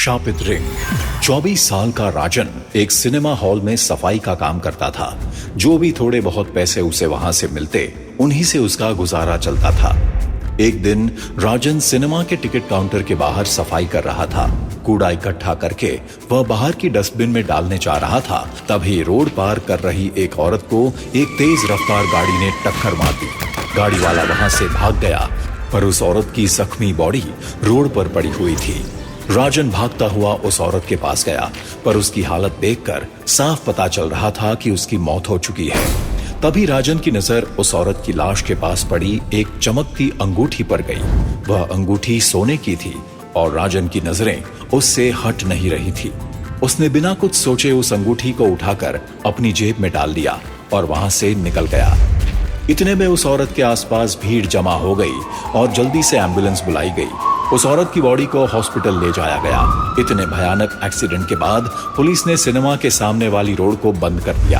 शापित ring. 24 साल का राजन एक सिनेमा हॉल में सफाई का काम करता था। जो भी थोड़े बहुत पैसे उसे वहां से मिलते, उन्हीं से उसका गुजारा चलता था। एक दिन राजन सिनेमा के टिकट काउंटर के बाहर सफाई कर रहा था। कूड़ा इकट्ठा करके वह बाहर की डस्टबिन में डालने जा रहा था, तभी रोड पार कर रही एक औरत को एक तेज रफ्तार गाड़ी ने टक्कर मार दी। गाड़ी वाला वहां से भाग गया, पर उस औरत की जख्मी बॉडी रोड पर पड़ी हुई थी। राजन भागता हुआ उस औरत के पास गया, पर उसकी हालत देखकर साफ पता चल रहा था कि उसकी मौत हो चुकी है। तभी राजन की नजर उस औरत की लाश के पास पड़ी एक चमकती अंगूठी पर गई। वह अंगूठी सोने की थी और राजन की नजरें उससे हट नहीं रही थी। उसने बिना कुछ सोचे उस अंगूठी को उठाकर अपनी जेब में डाल दिया और वहां से निकल गया। इतने में उस औरत के आसपास भीड़ जमा हो गई और जल्दी से एम्बुलेंस बुलाई गई। उस औरत की बॉडी को हॉस्पिटल ले जाया गया। इतने भयानक एक्सीडेंट के बाद पुलिस ने सिनेमा के सामने वाली रोड को बंद कर दिया।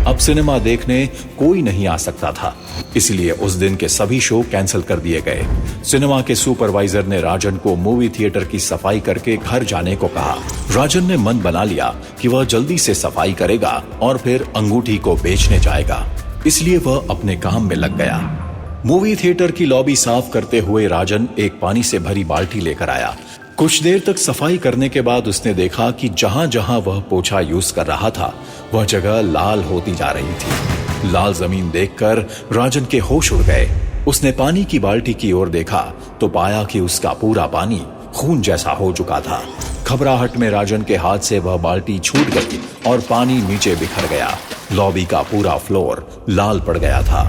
अब सिनेमा देखने कोई नहीं आ सकता था, इसलिए उस दिन के सभी शो कैंसिल कर दिए गए। सिनेमा के सुपरवाइजर ने राजन को मूवी थिएटर की सफाई करके घर जाने को कहा। राजन ने मन बना लिया कि वह जल्दी से सफाई करेगा और फिर अंगूठी को बेचने जाएगा, इसलिए वह अपने काम में लग गया। मूवी थिएटर की लॉबी साफ करते हुए राजन एक पानी से भरी बाल्टी लेकर आया। कुछ देर तक सफाई करने के बाद उसने देखा कि जहां जहां वह पोछा यूज कर रहा था, वह जगह लाल होती जा रही थी। लाल जमीन देखकर राजन के होश उड़ गए। उसने पानी की बाल्टी की ओर देखा तो पाया कि उसका पूरा पानी खून जैसा हो चुका था। घबराहट में राजन के हाथ से वह बाल्टी छूट गई और पानी नीचे बिखर गया। लॉबी का पूरा फ्लोर लाल पड़ गया था।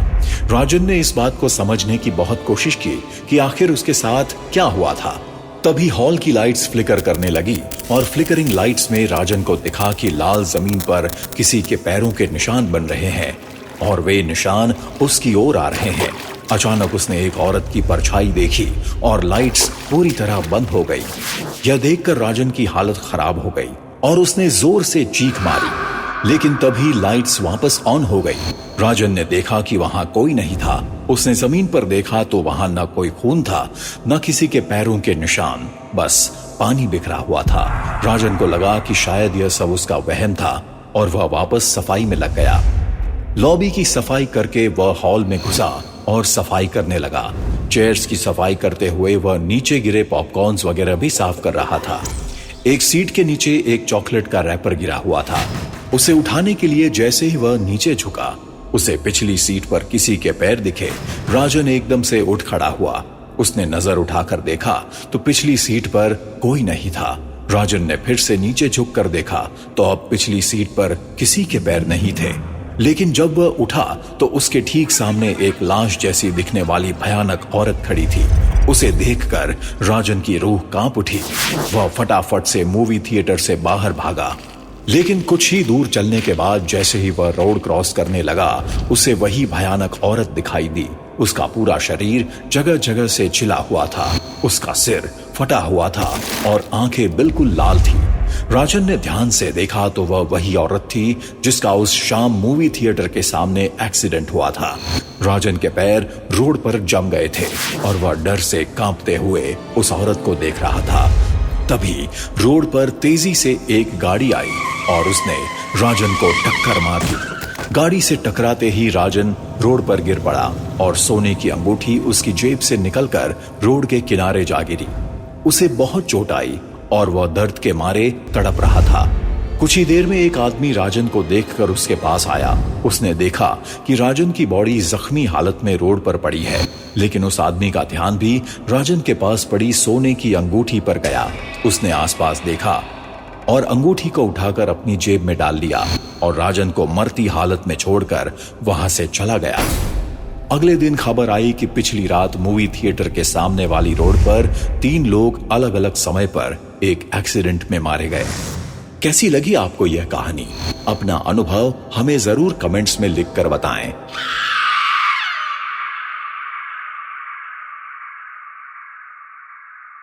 राजन ने इस बात को समझने की बहुत कोशिश की कि आखिर उसके साथ क्या हुआ था। तभी हॉल की लाइट्स फ्लिकर करने लगी और फ्लिकरिंग लाइट्स में राजन को दिखा कि लाल जमीन पर किसी के पैरों के निशान बन रहे हैं और वे निशान उसकी ओर आ रहे हैं। अचानक उसने एक औरत की परछाई देखी और लाइट्स पूरी तरह बंद हो गई। यह देखकर राजन की हालत खराब हो गई और उसने जोर से चीख मारी, लेकिन तभी लाइट्स वापस ऑन हो गई। राजन ने देखा कि वहां कोई नहीं था। उसने जमीन पर देखा तो वहां न कोई खून था, न किसी के पैरों के निशान, बस पानी बिखरा हुआ था। राजन को लगा कि शायद यह सब उसका वहम था और वह वापस सफाई में लग गया। लॉबी की सफाई करके वह हॉल में घुसा और सफाई करने लगा। चेयर्स की सफाई करते हुए वह नीचे गिरे पॉपकॉर्न्स वगैरह भी साफ कर रहा था। एक सीट के नीचे एक चॉकलेट का रैपर गिरा हुआ था। उसे उठाने के लिए जैसे ही वह नीचे झुका, उसे पिछली सीट पर किसी के पैर दिखे। राजन एकदम से उठ खड़ा हुआ। उसने नजर उठाकर देखा तो पिछली सीट पर कोई नहीं था। राजन ने फिर से नीचे झुक कर देखा तो अब पिछली सीट पर किसी के पैर नहीं थे। लेकिन जब वह उठा तो उसके ठीक सामने एक लाश जैसी दिखने वाली भयानक औरत खड़ी थी। उसे देखकर राजन की रूह कांप उठी। वह फटाफट से मूवी थिएटर से बाहर भागा, लेकिन कुछ ही दूर चलने के बाद जैसे ही वह रोड क्रॉस करने लगा, उसे वही भयानक औरत दिखाई दी। उसका पूरा शरीर जगह जगह से छिला हुआ था। उसका सिर फटा हुआ था और आंखें बिल्कुल लाल थी। राजन ने ध्यान से देखा तो वह वही औरत थी जिसका उस शाम मूवी थिएटर के सामने एक्सीडेंट हुआ था। राजन के पैर रोड पर जम गए थे और वह डर से कांपते हुए उस औरत को देख रहा था। तभी रोड पर तेजी से एक गाड़ी आई और उसने राजन को टक्कर मार दी। गाड़ी से टकराते ही राजन रोड पर गिर पड़ा और सोने की अंगूठी उसकी जेब से निकलकर रोड के किनारे जा गिरी। उसे बहुत चोट आई और वह दर्द के मारे तड़प रहा था। कुछ ही देर में एक आदमी राजन को देखकर उसके पास आया। उसने देखा कि राजन की बॉडी जख्मी हालत में रोड पर पड़ी है, लेकिन उस आदमी का ध्यान भी राजन के पास पड़ी सोने की अंगूठी पर गया। उसने आसपास देखा और अंगूठी को उठाकर अपनी जेब में डाल लिया और राजन को मरती हालत में छोड़कर वहां से चला गया। अगले दिन खबर आई कि पिछली रात मूवी थिएटर के सामने वाली रोड पर 3 लोग अलग अलग समय पर एक एक्सीडेंट में मारे गए। कैसी लगी आपको यह कहानी? अपना अनुभव हमें जरूर कमेंट्स में लिखकर बताएं।